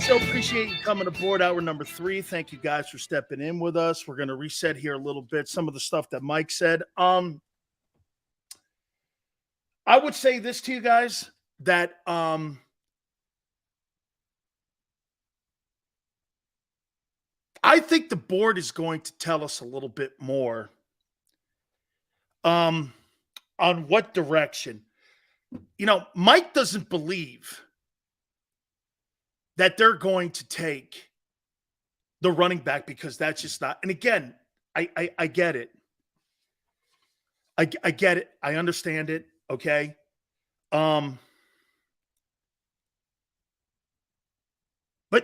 So appreciate you coming aboard hour number 3. Thank you guys for stepping in with us. We're going to reset here a little bit. Some of the stuff that Mike said. I would say this to you guys that I think the board is going to tell us a little bit more on what direction. You know, Mike doesn't believe that they're going to take the running back because that's just not. And again, I get it. I get it. I understand it. Okay. But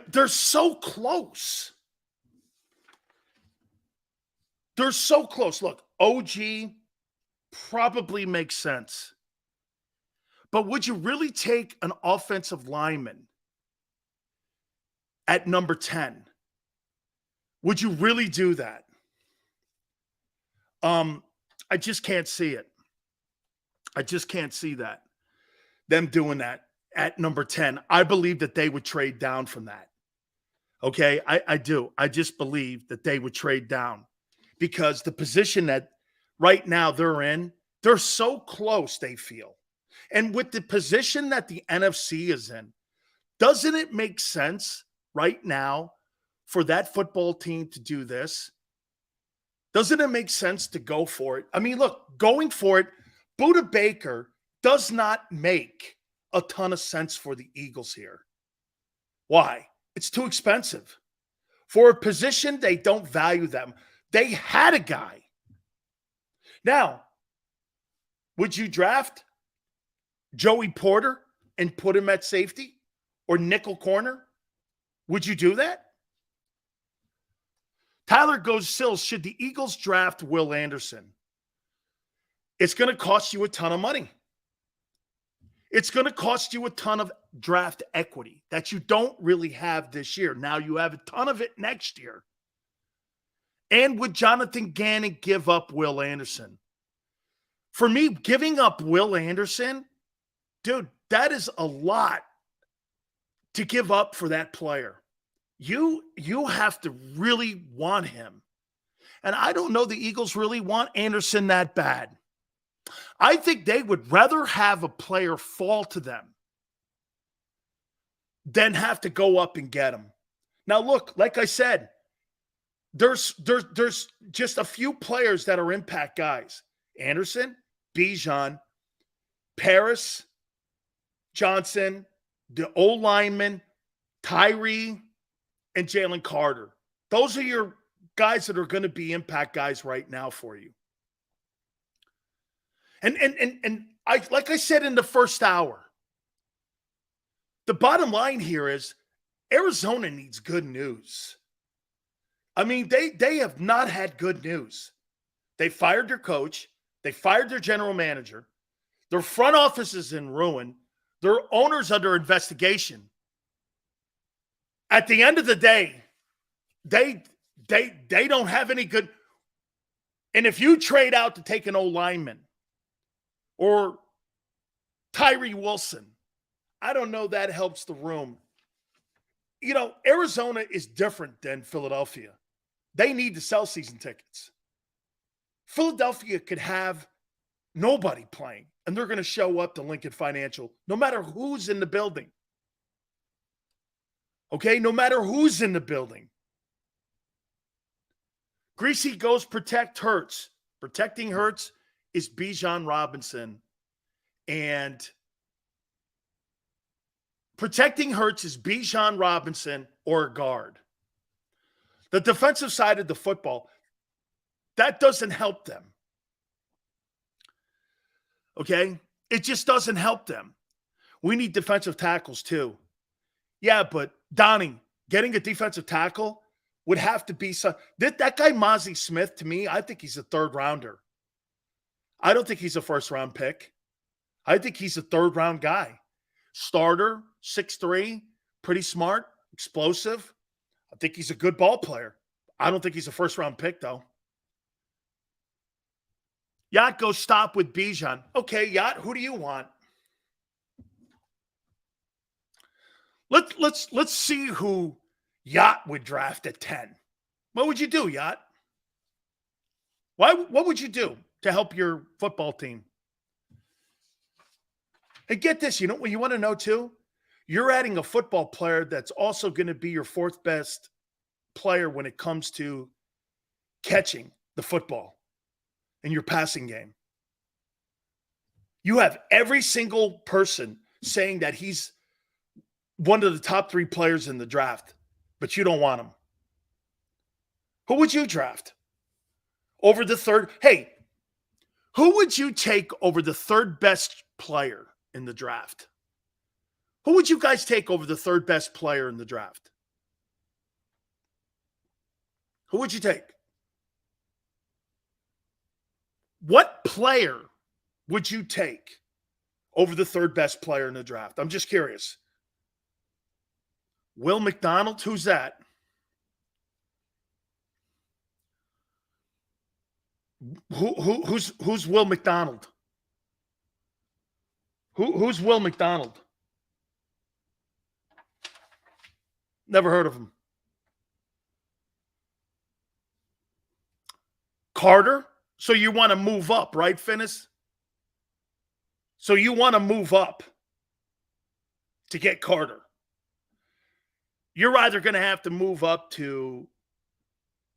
they're so close. They're so close. Look, OG probably makes sense. But would you really take an offensive lineman at number 10? Would you really do that? I just can't see it. I just can't see that. Them doing that at number 10. I believe that they would trade down from that. Okay, I do. I just believe that they would trade down because the position that right now they're in, they're so close, they feel. And with the position that the NFC is in, doesn't it make sense right now for that football team to do this? Doesn't it make sense to go for it? I mean, look, going for it, Buda Baker does not make a ton of sense for the Eagles here. Why? It's too expensive. For a position, they don't value them. They had a guy. Now, would you draft Joey Porter and put him at safety or nickel corner? Would you do that? Tyler goes, Sills, should the Eagles draft Will Anderson? It's going to cost you a ton of money. It's going to cost you a ton of draft equity that you don't really have this year. Now you have a ton of it next year. And would Jonathan Gannon give up Will Anderson? For me, giving up Will Anderson, dude, that is a lot to give up for that player. You have to really want him. And I don't know the Eagles really want Anderson that bad. I think they would rather have a player fall to them than have to go up and get him. Now, look, like I said, there's just a few players that are impact guys. Anderson, Bijan, Paris, Johnson, the old lineman, Tyree, and Jalen Carter. Those are your guys that are going to be impact guys right now for you. And I, like I said in the first hour, the bottom line here is Arizona needs good news. I mean, they have not had good news. They fired their coach. They fired their general manager. Their front office is in ruin. Their owner's under investigation. At the end of the day, they don't have any good. And if you trade out to take an old lineman or Tyree Wilson, I don't know that helps the room. You know, Arizona is different than Philadelphia. They need to sell season tickets. Philadelphia could have nobody playing, and they're going to show up to Lincoln Financial, no matter who's in the building. Okay, no matter who's in the building. Greasy goes protect Hurts. Protecting Hurts is Bijan Robinson. And protecting Hurts is Bijan Robinson or a guard. The defensive side of the football, that doesn't help them. Okay? It just doesn't help them. We need defensive tackles too. Yeah, but Donnie, getting a defensive tackle would have to be some. That guy, Mozzie Smith, to me, I think he's a third rounder. I don't think he's a first round pick. I think he's a third round guy. Starter, 6'3", pretty smart, explosive. I think he's a good ball player. I don't think he's a first round pick, though. Yacht goes stop with Bijan. Okay, Yacht, who do you want? Let's see who Yacht would draft at 10. What would you do, Yacht? What would you do to help your football team? And get this, you know what you want to know too? You're adding a football player that's also going to be your fourth best player when it comes to catching the football in your passing game. You have every single person saying that he's one of the top 3 players in the draft, but you don't want him. Who would you draft over the third? Hey, who would you take over the third best player in the draft? Who would you guys take over the third best player in the draft? Who would you take? What player would you take over the third best player in the draft? I'm just curious. Will McDonald? Who's that? Who's Will McDonald? Who's Will McDonald? Never heard of him. Carter? So you want to move up, right, Finnis? So you want to move up to get Carter. You're either going to have to move up to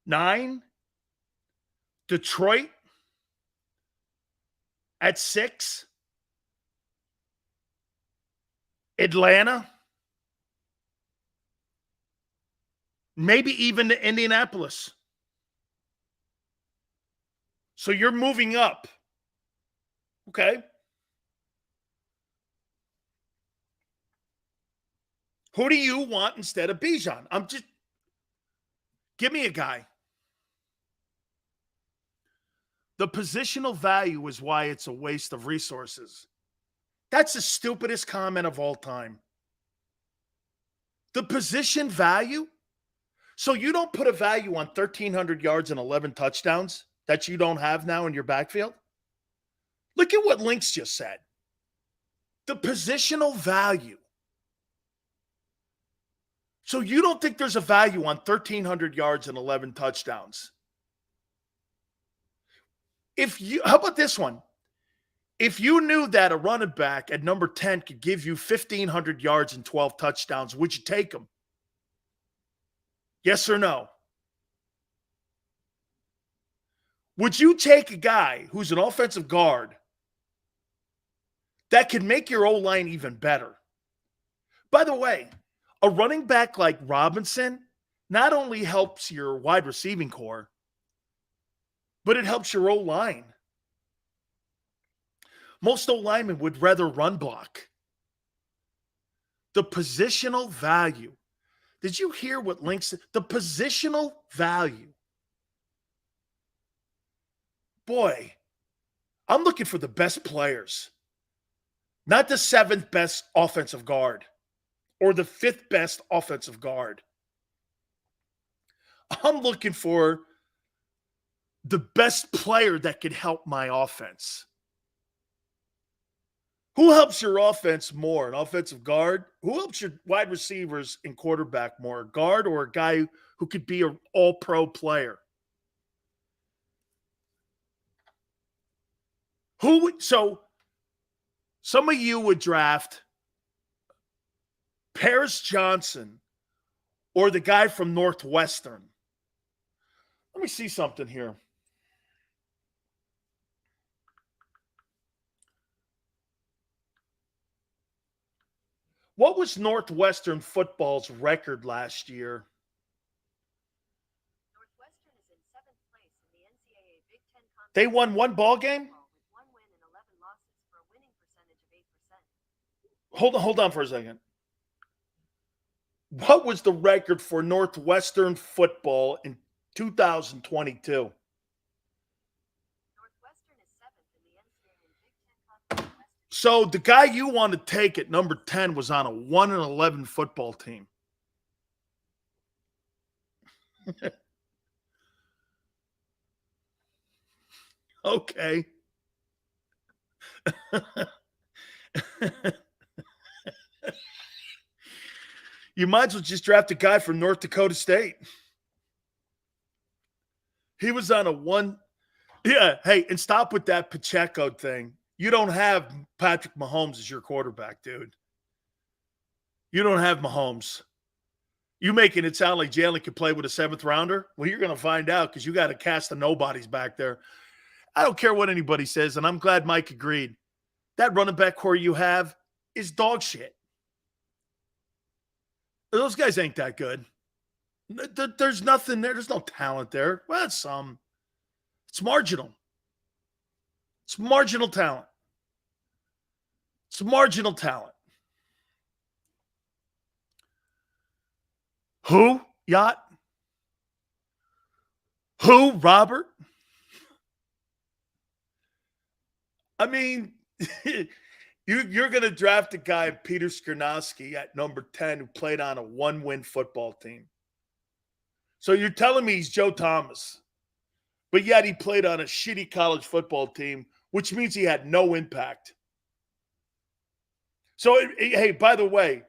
9, Detroit at 6, Atlanta, maybe even to Indianapolis. So you're moving up. Okay. Who do you want instead of Bijan? Give me a guy. The positional value is why it's a waste of resources. That's the stupidest comment of all time. The position value? So you don't put a value on 1,300 yards and 11 touchdowns that you don't have now in your backfield? Look at what Lynx just said. The positional value. So you don't think there's a value on 1,300 yards and 11 touchdowns? How about this one? If you knew that a running back at number 10 could give you 1,500 yards and 12 touchdowns, would you take him? Yes or no? Would you take a guy who's an offensive guard that can make your O-line even better? By the way, a running back like Robinson not only helps your wide receiving core, but it helps your O-line. Most O-linemen would rather run block. The positional value. Did you hear what Link said? The positional value. Boy, I'm looking for the best players. Not the 7th best offensive guard or the 5th best offensive guard. I'm looking for the best player that could help my offense. Who helps your offense more? An offensive guard? Who helps your wide receivers and quarterback more? A guard or a guy who could be an all-pro player? So some of you would draft Paris Johnson or the guy from Northwestern. Let me see something here. What was Northwestern football's record last year? Northwestern is in 7th place in the NCAA Big Ten Conference. They won one ball game? With 1 win and 11 losses for a winning percentage of 8%. Hold on for a second. What was the record for Northwestern football in 2022? Northwestern is 7th in the NCAA Big Ten Conference. So the guy you want to take at number 10 was on a 1-11 football team. Okay. You might as well just draft a guy from North Dakota State. He was on a one. Yeah, hey, and stop with that Pacheco thing. You don't have Patrick Mahomes as your quarterback, dude. You don't have Mahomes. You making it sound like Jalen can play with a seventh rounder? Well, you're going to find out because you got a cast of nobodies back there. I don't care what anybody says, and I'm glad Mike agreed. That running back core you have is dog shit. Those guys ain't that good. There's nothing there. There's no talent there. Well, it's some. It's marginal. It's marginal talent. It's marginal talent. Who? Yacht? Who? Robert? I mean, you're going to draft a guy, Peter Skornowski, at number 10 who played on a one-win football team. So you're telling me he's Joe Thomas, but yet he played on a shitty college football team, which means he had no impact. So, hey, by the way,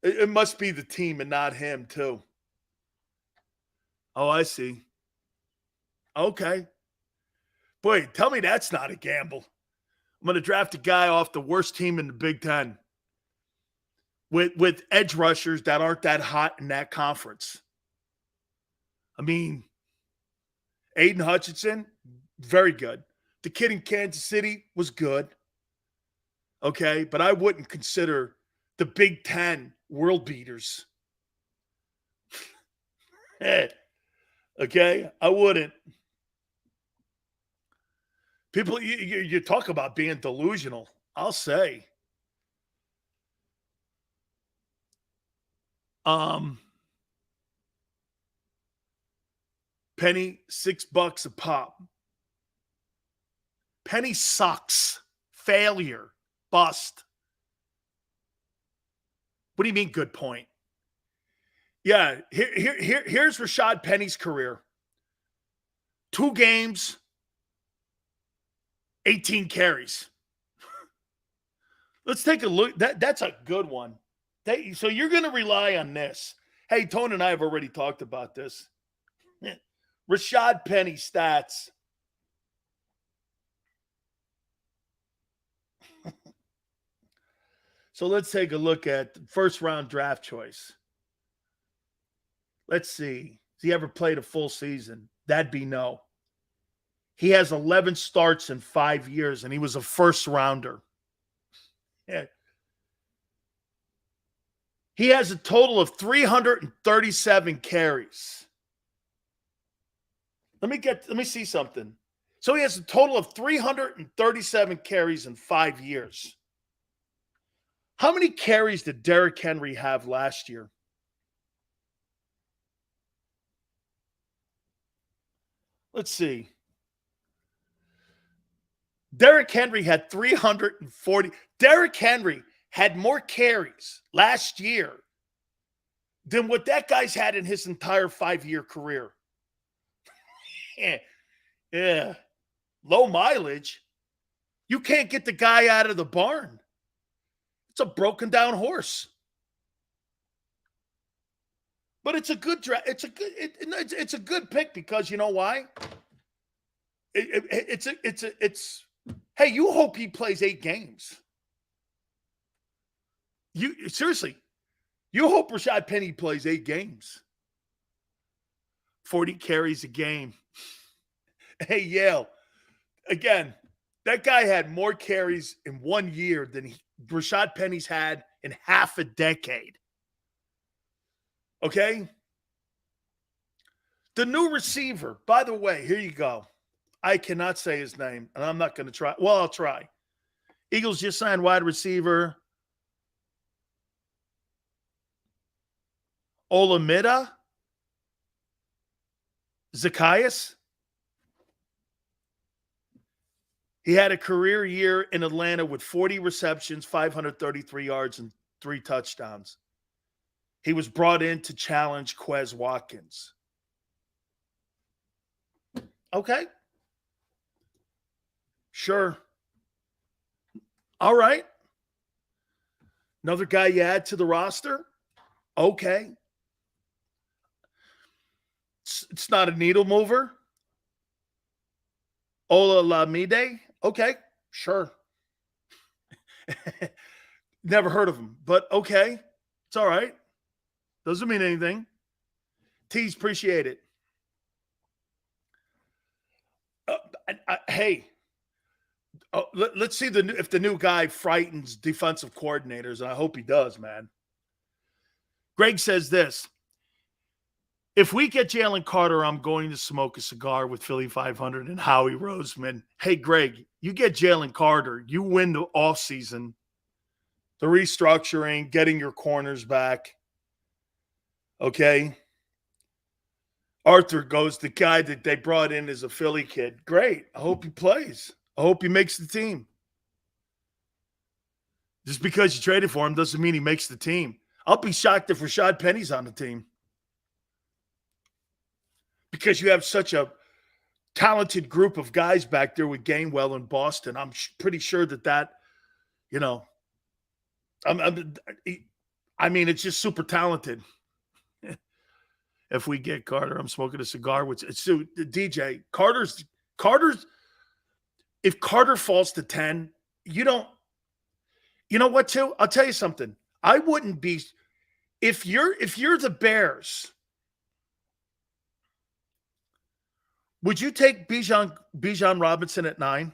it must be the team and not him, too. Oh, I see. Okay. Boy, tell me that's not a gamble. I'm going to draft a guy off the worst team in the Big Ten with edge rushers that aren't that hot in that conference. I mean, Aiden Hutchinson, very good. The kid in Kansas City was good. Okay, but I wouldn't consider the Big Ten world beaters. Okay, I wouldn't. People, you talk about being delusional. I'll say. Penny, $6 a pop. Penny sucks. Failure. Bust. What do you mean, good point? Yeah, here's Rashaad Penny's career. 2 games, 18 carries. Let's take a look. That's a good one. So you're going to rely on this. Hey, Tone and I have already talked about this. Rashaad Penny stats. So let's take a look at the first round draft choice. Let's see. Has he ever played a full season? That'd be no. He has 11 starts in 5 years, and he was a first rounder. Yeah. He has a total of 337 carries. Let me see something. So he has a total of 337 carries in 5 years. How many carries did Derrick Henry have last year? Let's see. Derrick Henry had 340. Derrick Henry had more carries last year than what that guy's had in his entire 5-year career. Yeah. Low mileage. You can't get the guy out of the barn. It's a broken down horse. But it's a good draft. It's a good pick because you know why? Hey, you hope he plays 8 games. You seriously, you hope Rashaad Penny plays 8 games. 40 carries a game. Hey, Yale. Again, that guy had more carries in 1 year than Rashaad Penny's had in half a decade. Okay? The new receiver, by the way, here you go. I cannot say his name, and I'm not going to try. Well, I'll try. Eagles just signed wide receiver Olamide Zacchaeus. He had a career year in Atlanta with 40 receptions, 533 yards, and 3 touchdowns. He was brought in to challenge Quez Watkins. Okay. Sure. All right. Another guy you add to the roster? Okay. It's not a needle mover. Olamide. Okay, sure. Never heard of him, but okay. It's all right. Doesn't mean anything. Tease, appreciate it. Hey, let's see if the new guy frightens defensive coordinators, and I hope he does, man. Greg says this. If we get Jalen Carter, I'm going to smoke a cigar with Philly 500 and Howie Roseman. Hey, Greg, you get Jalen Carter, you win the offseason, the restructuring, getting your corners back. Okay. Arthur goes, the guy that they brought in is a Philly kid. Great. I hope he plays. I hope he makes the team. Just because you traded for him doesn't mean he makes the team. I'll be shocked if Rashaad Penny's on the team. Because you have such a talented group of guys back there with Gainwell in Boston. I'm pretty sure that, you know, I mean, it's just super talented. If we get Carter, I'm smoking a cigar with DJ. Carter's. If Carter falls to 10, you know what, too? I'll tell you something. I wouldn't be if you're the Bears. Would you take Bijan Robinson at 9?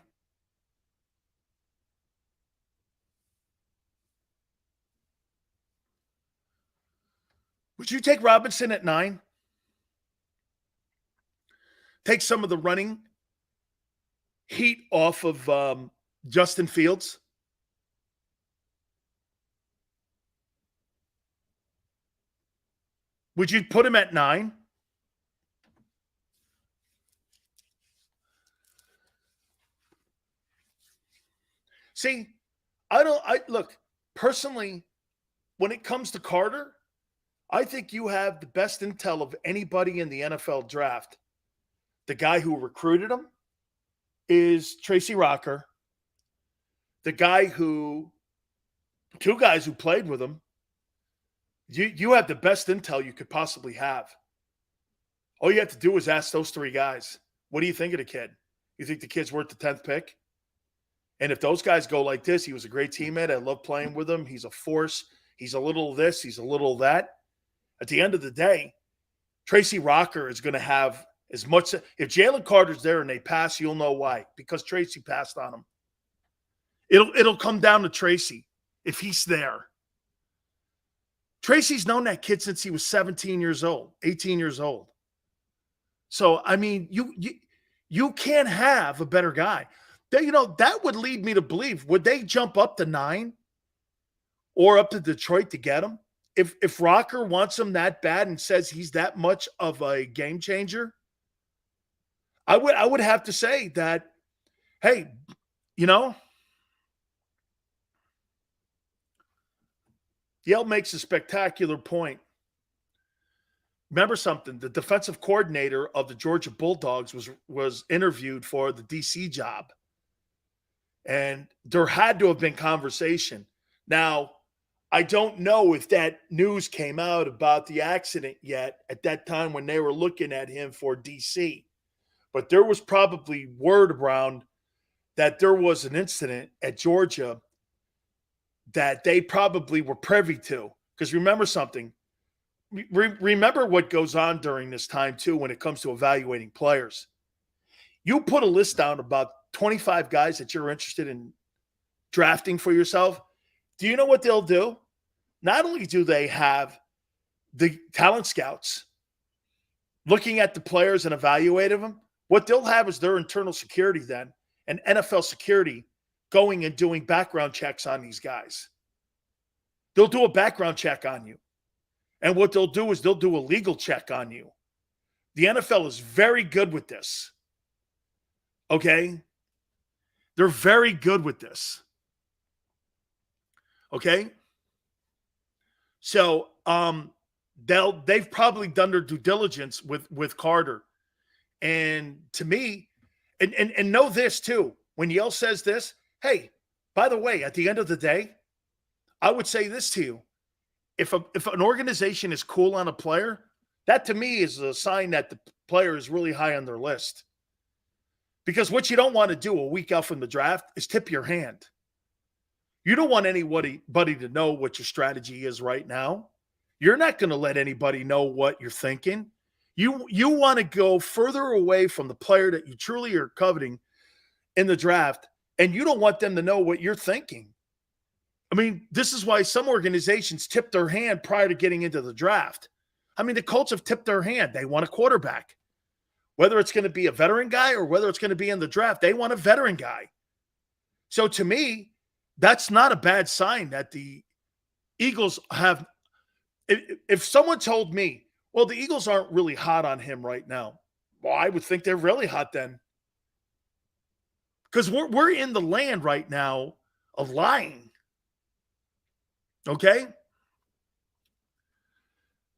Would you take Robinson at 9? Take some of the running heat off of Justin Fields? Would you put him at 9? See, look, personally, when it comes to Carter, I think you have the best intel of anybody in the NFL draft. The guy who recruited him is Tracy Rocker. The guy two guys who played with him. You have the best intel you could possibly have. All you have to do is ask those 3 guys, what do you think of the kid? You think the kid's worth the 10th pick? And if those guys go like this, he was a great teammate. I love playing with him. He's a force. He's a little this. He's a little that. At the end of the day, Tracy Rocker is going to have as much. If Jalen Carter's there and they pass, you'll know why. Because Tracy passed on him. It'll come down to Tracy if he's there. Tracy's known that kid since he was 17 years old, 18 years old. So, I mean, you can't have a better guy. That would lead me to believe, would they jump up to 9 or up to Detroit to get him? If Rocker wants him that bad and says he's that much of a game changer, I would have to say that, hey, Yale makes a spectacular point. Remember something, the defensive coordinator of the Georgia Bulldogs was interviewed for the DC job. And there had to have been conversation. Now, I don't know if that news came out about the accident yet at that time when they were looking at him for DC. But there was probably word around that there was an incident at Georgia that they probably were privy to. Because remember something. Remember what goes on during this time, too, when it comes to evaluating players. You put a list down about 25 guys that you're interested in drafting for yourself. Do you know what they'll do? Not only do they have the talent scouts looking at the players and evaluating them, what they'll have is their internal security then and NFL security going and doing background checks on these guys. They'll do a background check on you. And what they'll do is they'll do a legal check on you. The NFL is very good with this. Okay? They're very good with this. Okay? So they've probably done their due diligence with Carter. And to me, and know this too, when Yale says this, hey, by the way, at the end of the day, I would say this to you. if an organization is cool on a player, that to me is a sign that the player is really high on their list. Because what you don't want to do a week out from the draft is tip your hand. You don't want anybody to know what your strategy is right now. You're not going to let anybody know what you're thinking. You want to go further away from the player that you truly are coveting in the draft, and you don't want them to know what you're thinking. I mean, this is why some organizations tip their hand prior to getting into the draft. I mean, the Colts have tipped their hand. They want a quarterback. Whether it's going to be a veteran guy or whether it's going to be in the draft, they want a veteran guy. So to me, that's not a bad sign that the Eagles have. If someone told me, well, the Eagles aren't really hot on him right now, well, I would think they're really hot then. Because we're in the land right now of lying. Okay?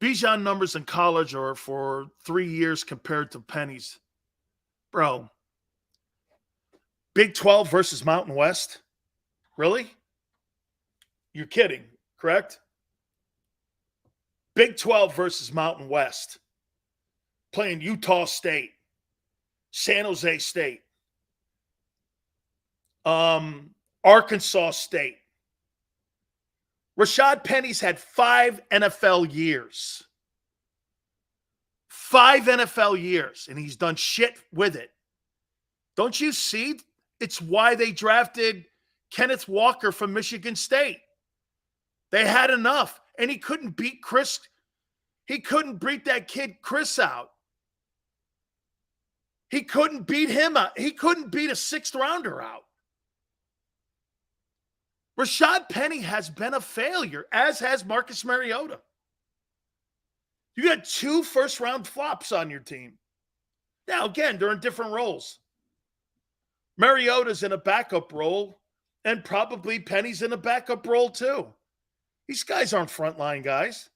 Bijan numbers in college are for 3 years compared to Penny's. Bro. Big 12 versus Mountain West? Really? You're kidding, correct? Big 12 versus Mountain West. Playing Utah State, San Jose State, Arkansas State. Rashaad Penny's had 5 NFL years. 5 NFL years, and he's done shit with it. Don't you see? It's why they drafted Kenneth Walker from Michigan State. They had enough, and he couldn't beat Chris. He couldn't beat that kid Chris out. He couldn't beat him out. He couldn't beat a 6th rounder out. Rashaad Penny has been a failure, as has Marcus Mariota. You got 2 first-round flops on your team. Now, again, they're in different roles. Mariota's in a backup role, and probably Penny's in a backup role too. These guys aren't frontline guys.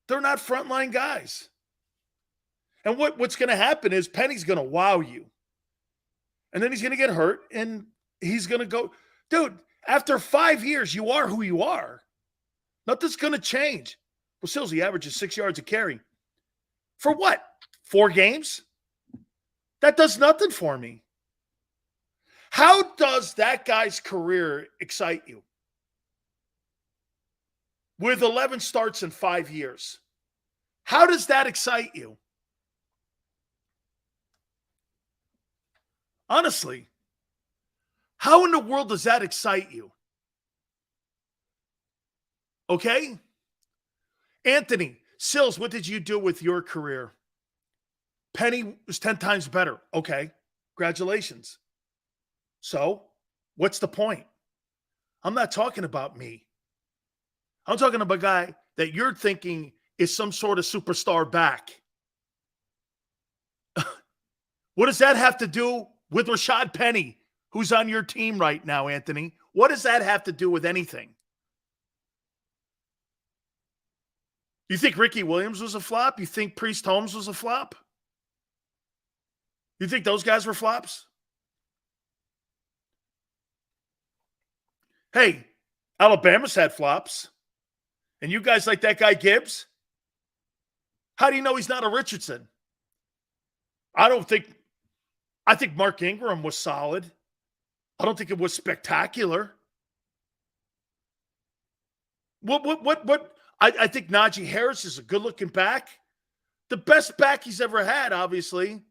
They're not frontline guys. And what's going to happen is Penny's going to wow you. And then he's going to get hurt, and he's going to go, dude, after 5 years, you are who you are. Nothing's going to change. Well, Silsey averages 6 yards a carry. For what? 4 games? That does nothing for me. How does that guy's career excite you? With 11 starts in 5 years. How does that excite you? Honestly, how in the world does that excite you? Okay? Anthony, Sills, what did you do with your career? Penny was 10 times better. Okay, congratulations. So, what's the point? I'm not talking about me. I'm talking about a guy that you're thinking is some sort of superstar back. What does that have to do with Rashaad Penny, who's on your team right now, Anthony? What does that have to do with anything? You think Ricky Williams was a flop? You think Priest Holmes was a flop? You think those guys were flops? Hey, Alabama's had flops. And you guys like that guy Gibbs? How do you know he's not a Richardson? I think Mark Ingram was solid. I don't think it was spectacular. What? I think Najee Harris is a good-looking back. The best back he's ever had, obviously.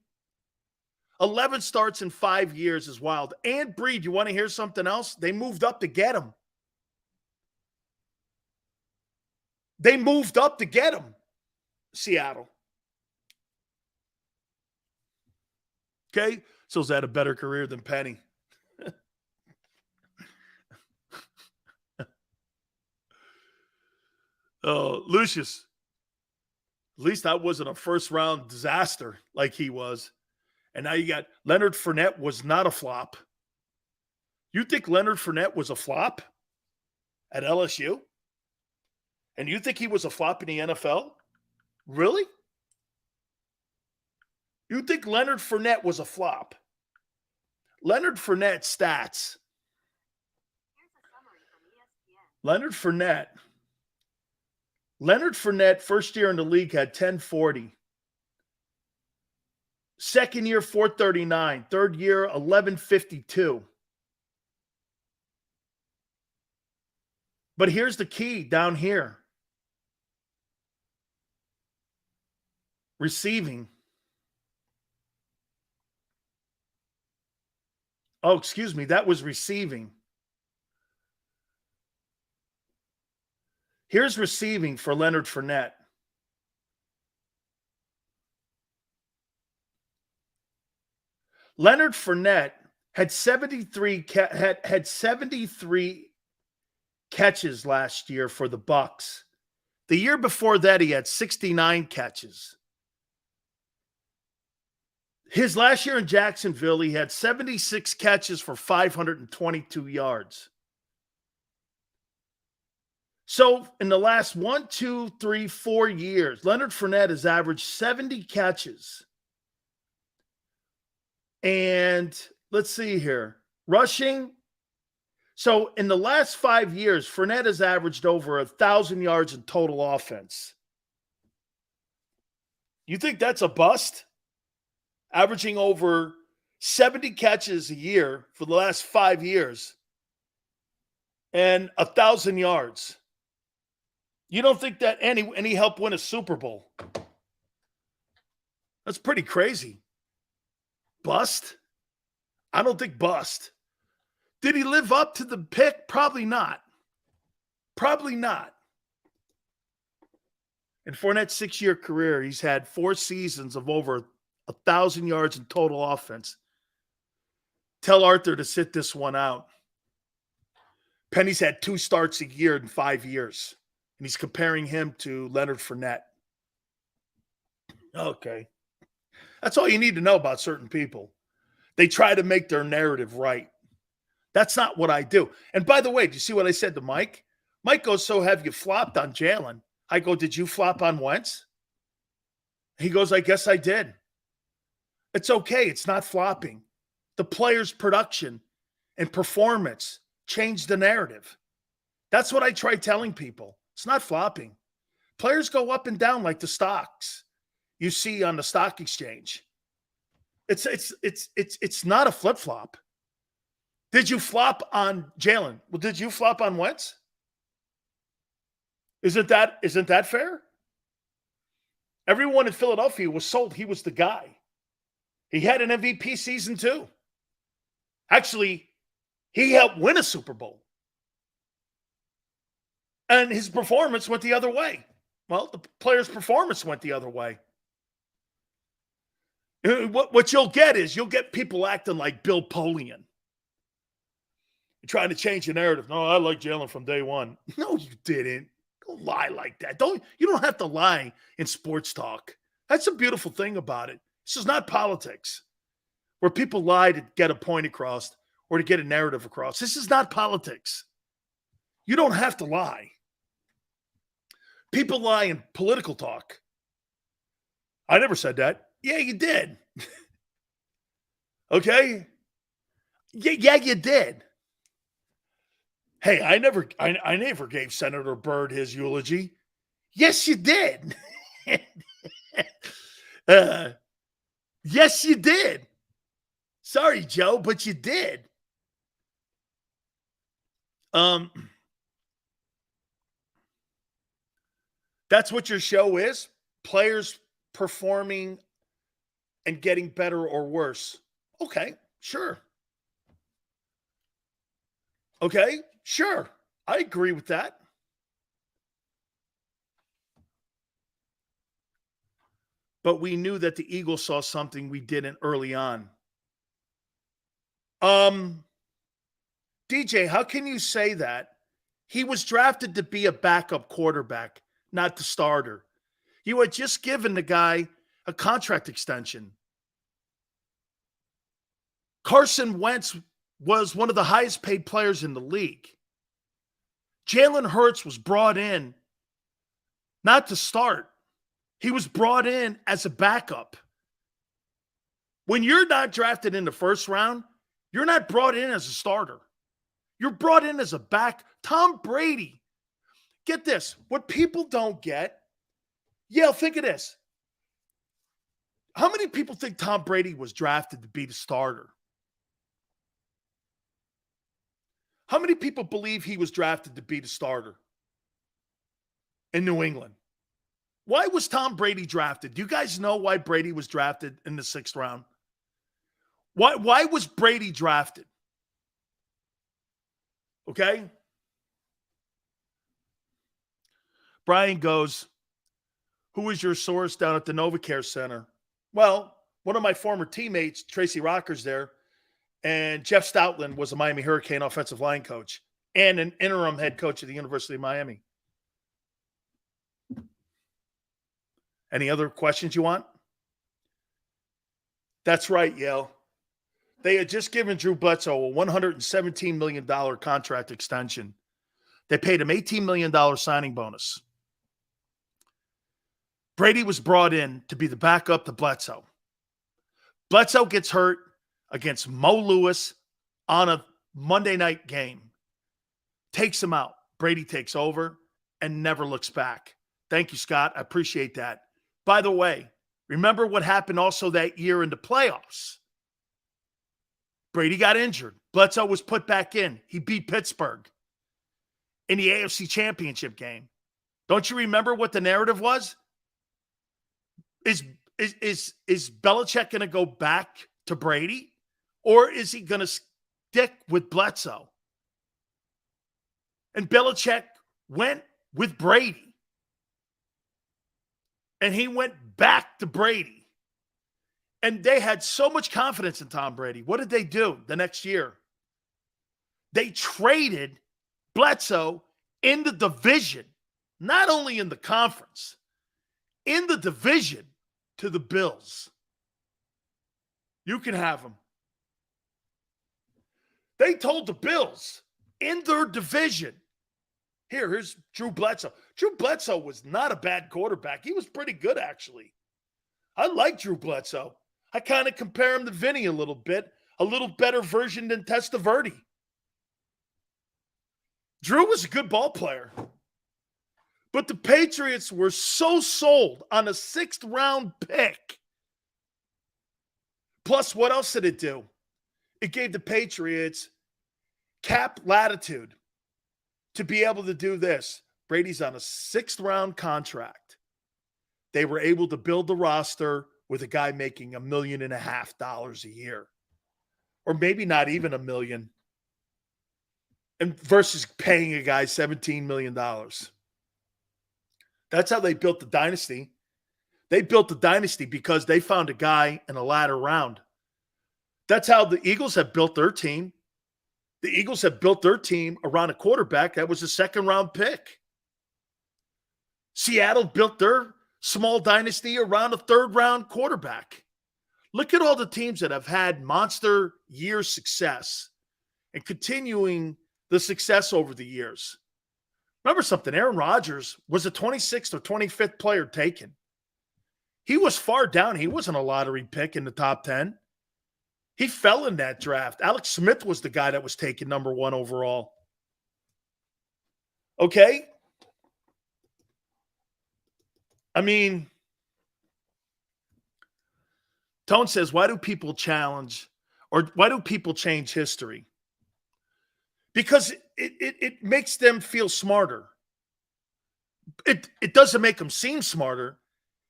11 starts in 5 years is wild. And Breed, you want to hear something else? They moved up to get him. They moved up to get him, Seattle. Okay? So is that a better career than Penny? Oh, Lucius. At least I wasn't a first-round disaster like he was. And now you got Leonard Fournette was not a flop. You think Leonard Fournette was a flop at LSU? And you think he was a flop in the NFL? Really? You think Leonard Fournette was a flop? Leonard Fournette stats. Here's a summary from ESPN. Leonard Fournette Leonard Fournette, first year in the league, had 1040. Second year, 439. Third year, 1152. But here's the key down here. Receiving. Oh, excuse me. That was receiving. Here's receiving for Leonard Fournette. Leonard Fournette had 73 catches last year for the Bucks. The year before that, he had 69 catches. His last year in Jacksonville, he had 76 catches for 522 yards. So in the last 4 years, Leonard Fournette has averaged 70 catches. And let's see here. Rushing. So in the last 5 years, Fournette has averaged over 1,000 yards in total offense. You think that's a bust? Averaging over 70 catches a year for the last 5 years and 1,000 yards. You don't think that any helped win a Super Bowl? That's pretty crazy. Bust? I don't think bust. Did he live up to the pick? Probably not. Probably not. In Fournette's 6-year career, he's had 4 seasons of over 1,000 yards in total offense. Tell Arthur to sit this one out. Penny's had 2 starts a year in 5 years, and he's comparing him to Leonard Fournette. Okay. That's all you need to know about certain people. They try to make their narrative right. That's not what I do. And by the way, do you see what I said to Mike? Mike goes, so have you flopped on Jalen? I go, did you flop on Wentz? He goes, I guess I did. It's okay. It's not flopping. The player's production and performance changed the narrative. That's what I try telling people. It's not flopping. Players go up and down like the stocks you see on the stock exchange. It's not a flip-flop. Did you flop on Jalen? Well, did you flop on Wentz? Isn't that fair? Everyone in Philadelphia was sold he was the guy. He had an MVP season too. Actually, he helped win a Super Bowl. And his performance went the other way. Well, the player's performance went the other way. What you'll get is you'll get people acting like Bill Polian. You're trying to change the narrative. No, I like Jalen from day one. No, you didn't. Don't lie like that. You don't have to lie in sports talk. That's a beautiful thing about it. This is not politics where people lie to get a point across or to get a narrative across. This is not politics. You don't have to lie. People lie in political talk. I never said that. Yeah, you did. Okay? Yeah, you did. Hey, I never gave Senator Byrd his eulogy. Yes, you did. Yes, you did. Sorry, Joe, but you did. That's what your show is? Players performing and getting better or worse. Okay, sure. Okay, sure. I agree with that. But we knew that the Eagles saw something we didn't early on. DJ, how can you say that? He was drafted to be a backup quarterback, not the starter. You had just given the guy a contract extension. Carson Wentz was one of the highest paid players in the league. Jalen Hurts was brought in not to start. He was brought in as a backup. When you're not drafted in the first round, you're not brought in as a starter. You're brought in as a back. Tom Brady get this. What people don't get, Yale, think of this. How many people think Tom Brady was drafted to be the starter? How many people believe he was drafted to be the starter in New England? Why was Tom Brady drafted? Do you guys know why Brady was drafted in the 6th round? Why was Brady drafted? Okay? Brian goes, who is your source down at the NovaCare Center? Well, one of my former teammates, Tracy Rocker's there, and Jeff Stoutland was a Miami Hurricane offensive line coach and an interim head coach at the University of Miami. Any other questions you want? That's right, Yale. They had just given Drew Bledsoe a $117 million contract extension. They paid him $18 million signing bonus. Brady was brought in to be the backup to Bledsoe. Bledsoe gets hurt against Mo Lewis on a Monday night game. Takes him out. Brady takes over and never looks back. Thank you, Scott. I appreciate that. By the way, remember what happened also that year in the playoffs? Brady got injured. Bledsoe was put back in. He beat Pittsburgh in the AFC Championship game. Don't you remember what the narrative was? Is Belichick going to go back to Brady, or is he going to stick with Bledsoe? And Belichick went with Brady. And he went back to Brady. And they had so much confidence in Tom Brady. What did they do the next year? They traded Bledsoe in the division, not only in the conference, in the division to the Bills. You can have him. They told the Bills in their division, here's Drew Bledsoe. Drew Bledsoe was not a bad quarterback. He was pretty good, actually. I like Drew Bledsoe. I kind of compare him to Vinny a little bit, a little better version than Testaverde. Drew was a good ball player. But the Patriots were so sold on a 6th round pick. Plus, what else did it do? It gave the Patriots cap latitude to be able to do this. Brady's on a 6th round contract. They were able to build the roster with a guy making $1.5 million a year. Or maybe not even $1 million. And versus paying a guy $17 million. That's how they built the dynasty. They built the dynasty because they found a guy in a latter round. That's how the Eagles have built their team. The Eagles have built their team around a quarterback that was a 2nd round pick. Seattle built their small dynasty around a 3rd round quarterback. Look at all the teams that have had monster year success and continuing the success over the years. Remember something, Aaron Rodgers was a 26th or 25th player taken. He was far down. He wasn't a lottery pick in the top 10. He fell in that draft. Alex Smith was the guy that was taken number 1 overall. Okay? I mean, Tone says, why do people change history? Because it makes them feel smarter. It doesn't make them seem smarter.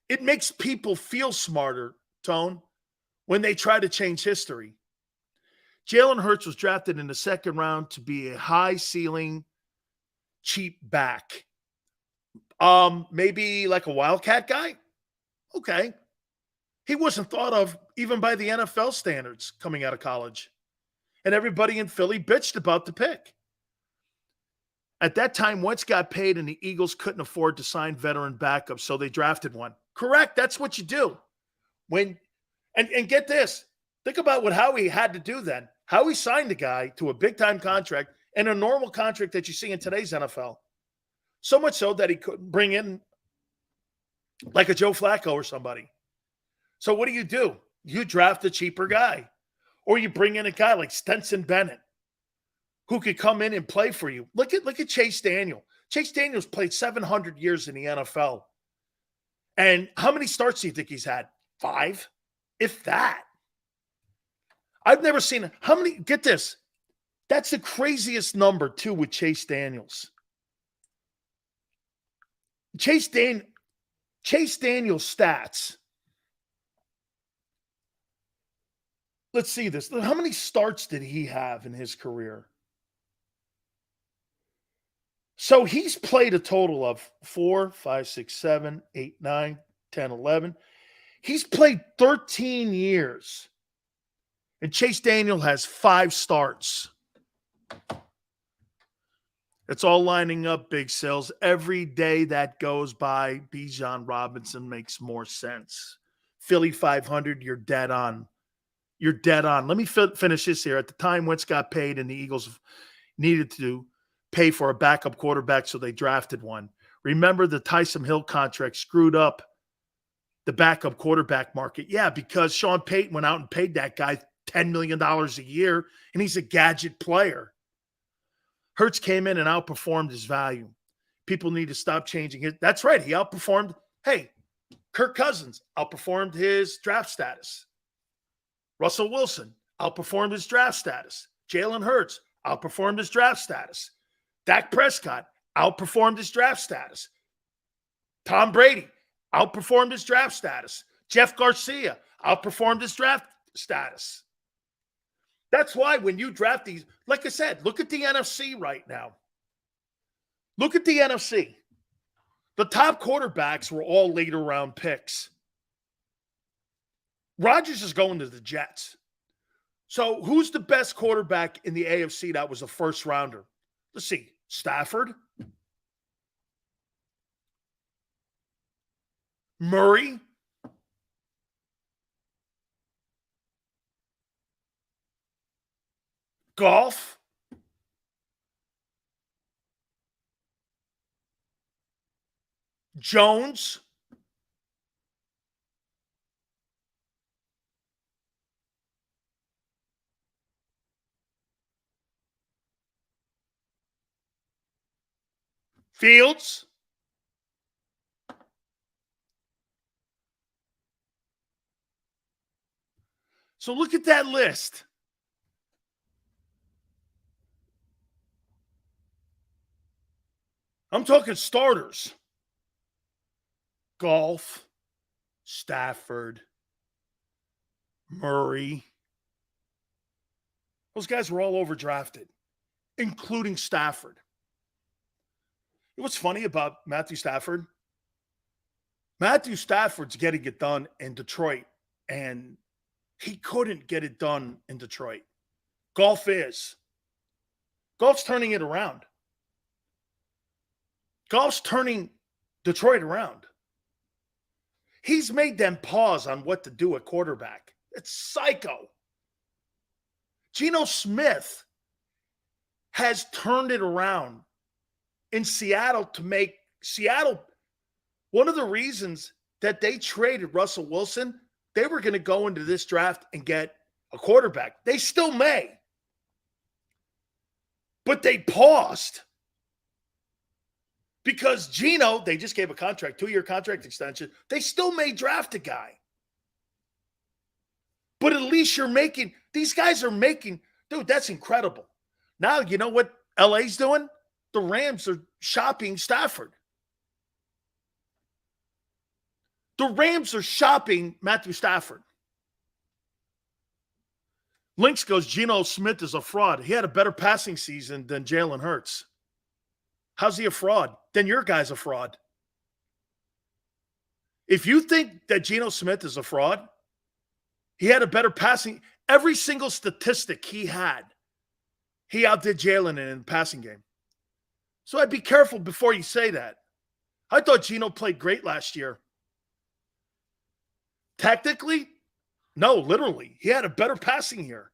It makes people feel smarter, Tone, when they try to change history. Jalen Hurts was drafted in the 2nd round to be a high-ceiling, cheap back. Maybe like a wildcat guy? Okay. He wasn't thought of even by the NFL standards coming out of college. And everybody in Philly bitched about the pick. At that time, Wentz got paid and the Eagles couldn't afford to sign veteran backups, so they drafted one. Correct. That's what you do. And get this. Think about what Howie had to do then. Howie signed the guy to a big-time contract and a normal contract that you see in today's NFL. So much so that he couldn't bring in like a Joe Flacco or somebody. So what do? You draft a cheaper guy. Or you bring in a guy like Stenson Bennett who could come in and play for you. Look at Chase Daniel. Chase Daniels played 700 years in the NFL. And how many starts do you think he's had? 5? If that. I've never seen how many. Get this. That's the craziest number, too, with Chase Daniels. Chase Daniels stats. Let's see this. How many starts did he have in his career? So he's played a total of 4, 5, 6, 7, 8, 9, 10, 11. He's played 13 years. And Chase Daniel has 5 starts. It's all lining up, Big Sales. Every day that goes by, Bijan Robinson makes more sense. Philly 500, you're dead on. You're dead on. Let me finish this here. At the time Wentz got paid and the Eagles needed to pay for a backup quarterback, so they drafted one. Remember the Taysom Hill contract screwed up the backup quarterback market? Yeah, because Sean Payton went out and paid that guy $10 million a year, and he's a gadget player. Hurts came in and outperformed his value. People need to stop changing it. That's right. He outperformed. Hey, Kirk Cousins outperformed his draft status. Russell Wilson outperformed his draft status. Jalen Hurts outperformed his draft status. Dak Prescott outperformed his draft status. Tom Brady outperformed his draft status. Jeff Garcia outperformed his draft status. That's why when you draft these, like I said, look at the NFC right now. Look at the NFC. The top quarterbacks were all later round picks. Rodgers is going to the Jets. So who's the best quarterback in the AFC that was a first rounder? Let's see. Stafford? Murray? Golf? Jones? Fields? So look at that list. I'm talking starters. Golf, Stafford, Murray. Those guys were all overdrafted, including Stafford. You know what's funny about Matthew Stafford? Matthew Stafford's getting it done in Detroit, and he couldn't get it done in Detroit. Golf is. Golf's turning it around. Golf's turning Detroit around. He's made them pause on what to do at quarterback. It's psycho. Geno Smith has turned it around in Seattle to make Seattle one of the reasons that they traded Russell Wilson. They were going to go into this draft and get a quarterback. They still may. But they paused because Geno, they just gave a contract, 2-year contract extension. They still may draft a guy. But at least you're making, these guys are making, dude, that's incredible. Now, you know what LA's doing? The Rams are shopping Stafford. The Rams are shopping Matthew Stafford. Lynx goes, Geno Smith is a fraud. He had a better passing season than Jalen Hurts. How's he a fraud? Then your guy's a fraud. If you think that Geno Smith is a fraud, he had a better passing. Every single statistic he had, he outdid Jalen in the passing game. So I'd be careful before you say that. I thought Geno played great last year. Technically, no, literally. He had a better passing year.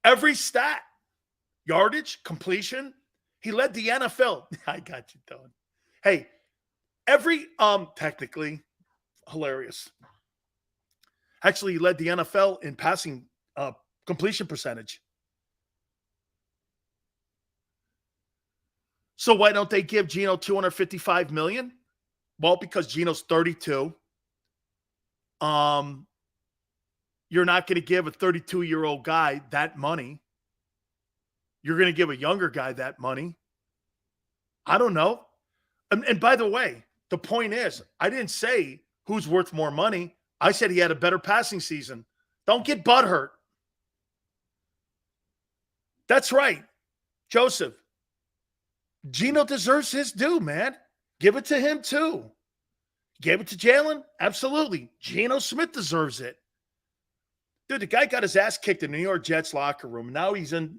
Every stat, yardage, completion, he led the NFL. I got you, Don. Hey, technically, hilarious. Actually, he led the NFL in passing completion percentage. So why don't they give Geno $255 million? Well, because Geno's 32. You're not going to give a 32-year-old guy that money. You're going to give a younger guy that money. I don't know. And by the way, the point is, I didn't say who's worth more money. I said he had a better passing season. Don't get butthurt. That's right, Joseph. Geno deserves his due, man. Give it to him too. Gave it to Jalen? Absolutely. Geno Smith deserves it. Dude, the guy got his ass kicked in the New York Jets locker room. Now he's in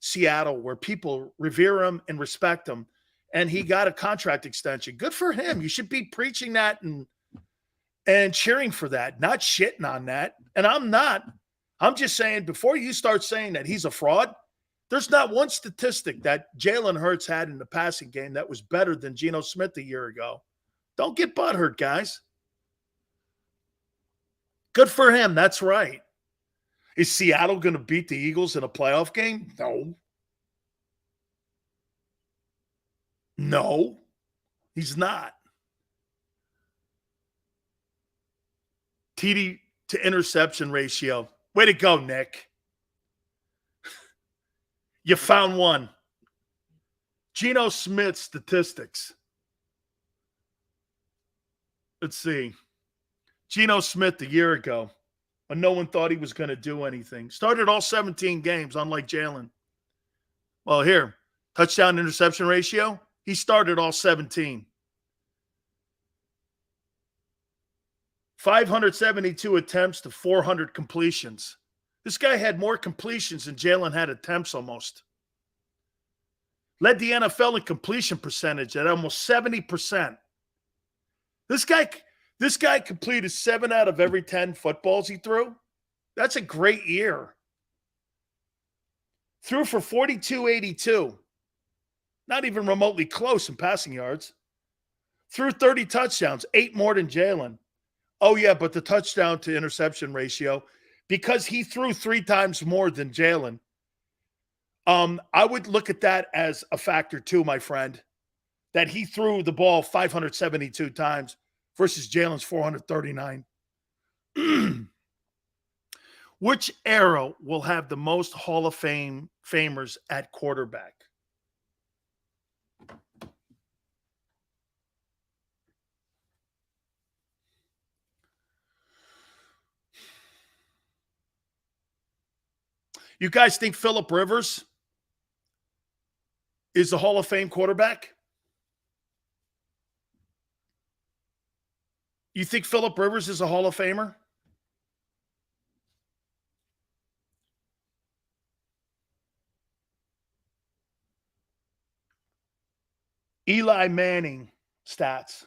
Seattle where people revere him and respect him. And he got a contract extension. Good for him. You should be preaching that and cheering for that, not shitting on that. And I'm not. I'm just saying, before you start saying that he's a fraud, there's not one statistic that Jalen Hurts had in the passing game that was better than Geno Smith a year ago. Don't get butthurt, guys. Good for him. That's right. Is Seattle going to beat the Eagles in a playoff game? No. No, he's not. TD to interception ratio. Way to go, Nick. You found one. Geno Smith statistics. Let's see. Geno Smith a year ago, when no one thought he was going to do anything. Started all 17 games, unlike Jalen. Well, here, touchdown interception ratio. He started all 17. 572 attempts to 400 completions. This guy had more completions than Jalen had attempts almost. Led the NFL in completion percentage at almost 70%. This guy completed 7 out of every 10 footballs he threw. That's a great year. Threw for 4,282. Not even remotely close in passing yards. Threw 30 touchdowns, 8 more than Jalen. Oh, yeah, but the touchdown to interception ratio, because he threw 3 times more than Jalen, I would look at that as a factor too, my friend, that he threw the ball 572 times versus Jalen's 439. Which era will have the most Hall of Famers at quarterback? You guys think Phillip Rivers is a Hall of Fame quarterback? You think Phillip Rivers is a Hall of Famer? Eli Manning stats.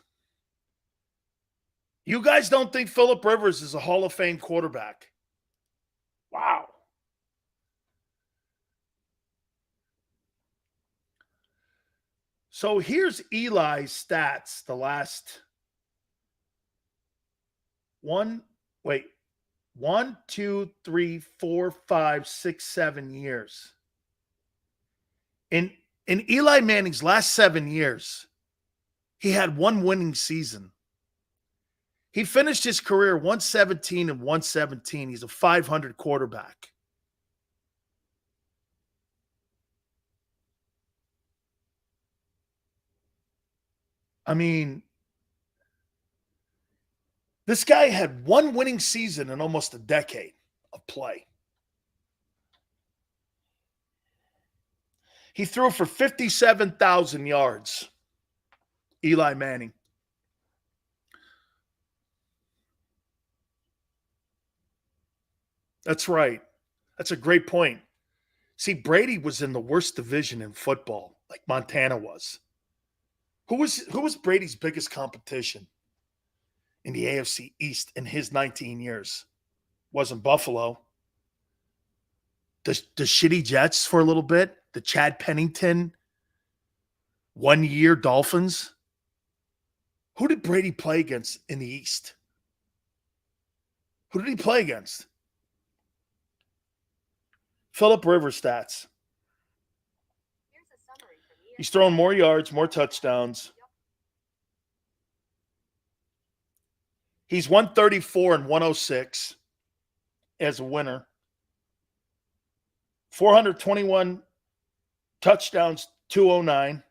You guys don't think Phillip Rivers is a Hall of Fame quarterback? Wow. So here's Eli's stats the last 1, 2, 3, 4, 5, 6, 7 years. In Eli Manning's last 7 years, he had 1 winning season. He finished his career 117 and 117. He's a 500 quarterback. I mean, this guy had 1 winning season in almost a decade of play. He threw for 57,000 yards, Eli Manning. That's right. That's a great point. See, Brady was in the worst division in football, like Montana was. Who was Brady's biggest competition in the AFC East in his 19 years? Wasn't Buffalo. The shitty Jets for a little bit. The Chad Pennington 1-year Dolphins. Who did Brady play against in the East? Who did he play against? Phillip Rivers stats. He's thrown more yards, more touchdowns. He's 134 and 106 as a winner. 421 touchdowns, 209.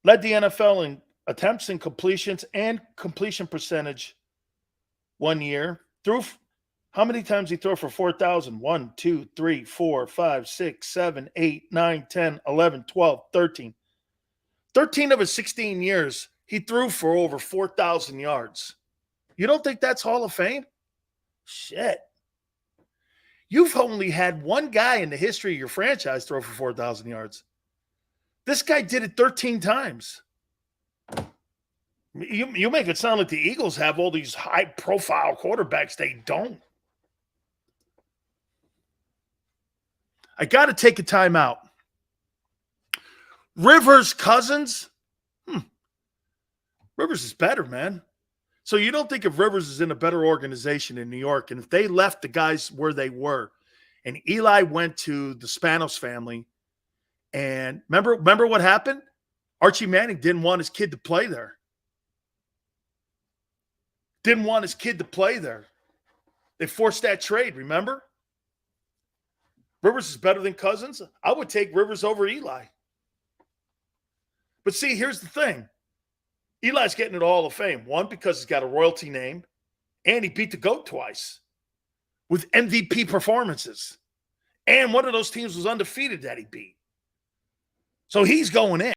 Led the NFL in attempts and completions and completion percentage 1 year. How many times he threw for 4,000? 1, 2, 3, 4, 5, 6, 7, 8, 9, 10, 11, 12, 13. 13 of his 16 years, he threw for over 4,000 yards. You don't think that's Hall of Fame? Shit. You've only had one guy in the history of your franchise throw for 4,000 yards. This guy did it 13 times. You make it sound like the Eagles have all these high-profile quarterbacks. They don't. I got to take a timeout. Rivers Cousins? Rivers is better, man. So you don't think if Rivers is in a better organization in New York, and if they left the guys where they were, and Eli went to the Spanos family, and remember what happened? Archie Manning didn't want his kid to play there. Didn't want his kid to play there. They forced that trade, remember? Rivers is better than Cousins. I would take Rivers over Eli. But see, here's the thing. Eli's getting into Hall of Fame. One, because he's got a royalty name, and he beat the GOAT twice with MVP performances. And one of those teams was undefeated that he beat. So he's going in.